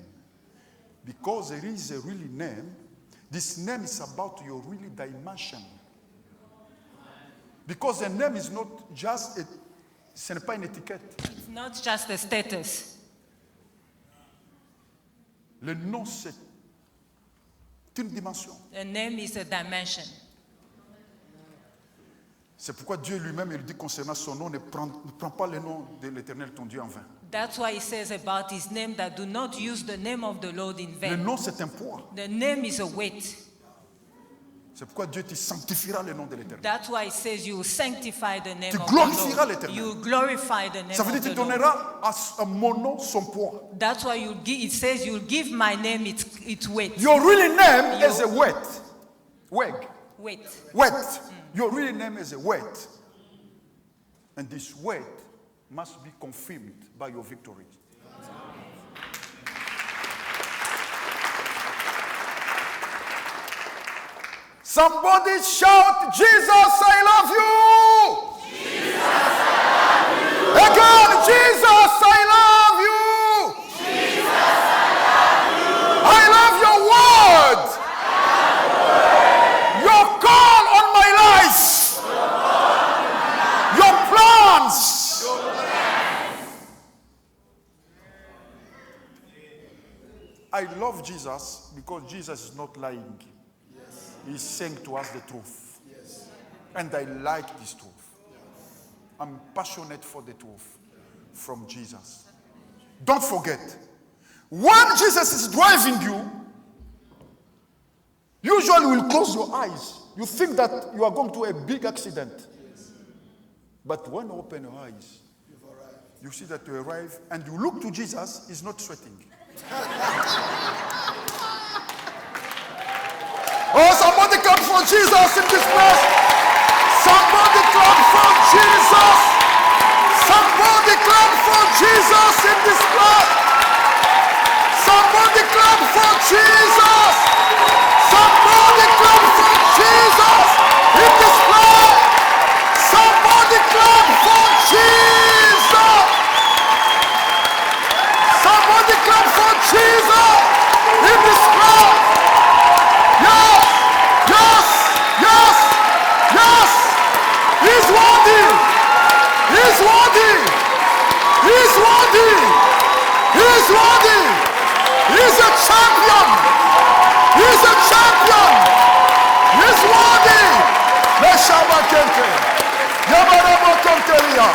Because there is a real name, this name is about your real dimension. Because the name is not just ce n'est pas une étiquette. It's not just a status. Le nom, c'est une dimension. A name is a dimension. C'est pourquoi Dieu lui-même, il dit concernant son nom, ne prends pas le nom de l'Éternel, ton Dieu, en vain. That's why he says about his name that do not use the name of the Lord in Le vain. nom, c'est un poids. The name is a weight. C'est pourquoi Dieu te sanctifiera le nom de l'Éternel. That's why he says you will sanctify the name Tu of glorifieras the Lord. l'Éternel. You will glorify the name Ça veut dire of que tu the Lord. donneras à mon nom son poids. That's why it says you will give my name its weight. Your real name is a weight. Weg. Weight. Weight. Your real name is a weight. And this weight must be confirmed by your victory. Somebody shout, Jesus, I love you. Jesus, I love you. Again, Jesus, I love you. Jesus, I love your word. Your call on my life. Your plans. I love Jesus because Jesus is not lying. He's saying to us the truth. Yes. And I like this truth. Yes. I'm passionate for the truth from Jesus. Don't forget, when Jesus is driving you, usually you will close your eyes. You think that you are going to a big accident. Yes. But when you open your eyes, you see that you arrive and you look to Jesus, he's not sweating. Oh, somebody clap for Jesus in this place. Somebody clap for Jesus. Somebody clap for Jesus in this place. Somebody clap for Jesus. Somebody clap for Jesus in this place. Somebody clap for Jesus. Somebody clap for Jesus in this place. Yes, yes, yes, yes. He's worthy. He's worthy. He's worthy. He's worthy. He's a champion. He's a champion. He's worthy. Leshaba kente. Yamarabo konteria.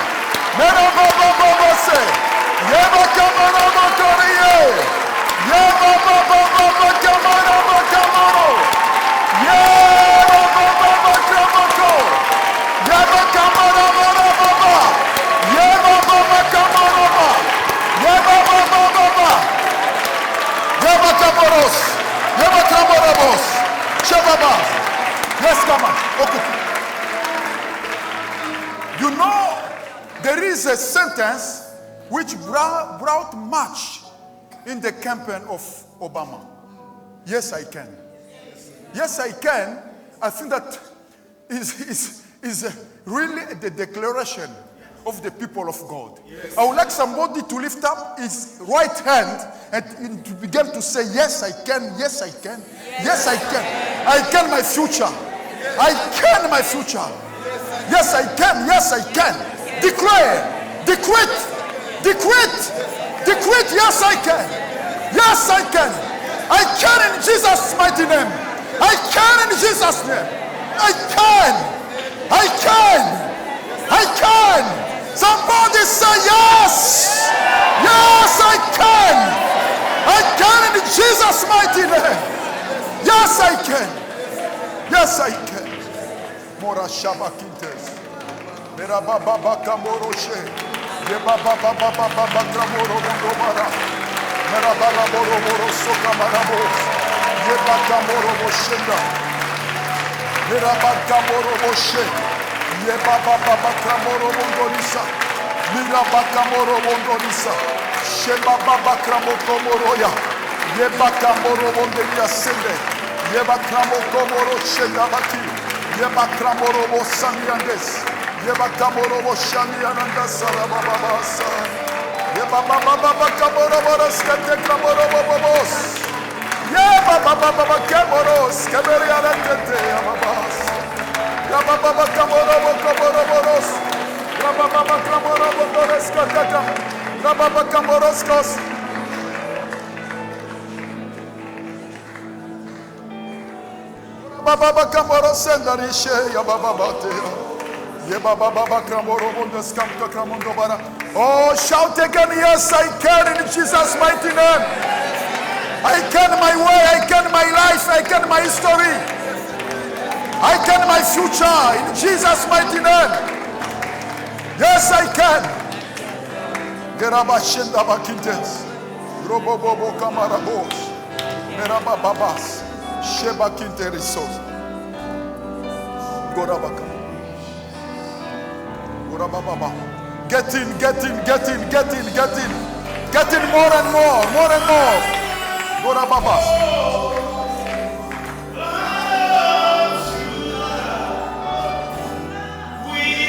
Merabo babo se. Yaba kamarabo koriye. Yaba babo kamarabo kamaro. Yaba babo kamako. Yaba kamarabo baba. Yaba babo kamaro. Yaba babo baba. Yaba kamaros. Yaba kamarabos. Shababa. Yes, come on. Okay. You know, there is a sentence which brought much in the campaign of Obama. Yes, I can. Yes, I can. I think that is really the declaration of the people of God. I would like somebody to lift up his right hand and to begin to say, yes, I can, yes, I can, yes, I can. I can my future. I can my future. Yes, I can, yes, I can. Declare, decree, yes, I can. Yes, I can. I can in Jesus' mighty name. I can in Jesus' name. I can. I can. I can. Somebody say yes. Yes, I can. I can in Jesus' mighty name. Yes, I can. Yes, I can. Mora Shabakintes. Mera Baba Baka Moroshe. Yeba Baba Baba Baba Kramoro Gomara. Mera Baba Moro Moro Soka Marabos. Yeba Kamoro Moshenda. Mera Baka Moro Moshe. Yeba Baba Baka Moro Mondonisa. Mira Baka Moro Mondonisa. Sheba Baba Kramoko Moroya. Yeba Kamoro Mondelia Sende. Yeba Kramoko Moro Shenda Baki. Yeba Kramoro Mosaniandes. Yeba Kamoro Moshaniananda Sarababasa. Yeba Baba Baba Kamoro Moros Kate Kramoro Bobos. Yeba Baba Baba Kamoros Kaberiana Tete Yababas. Yeba Baba Kamoro Kamoro Moros. Yeba Baba Kamoro Moros Kata. Yeba Baba Kamoros Kos. Baba Kamoro Sendarishe Yababa Batea. Oh, shout again, yes, I can in Jesus' mighty name. I can my way, I can my life, I can my history. I can my future in Jesus' mighty name. Yes, I can. Gerabashinda Bakintes. Robobobo Kamarabos. Merabababas. Sheba Kinterisos. Gorabaka. Get in. Get in more and more. Gorababas.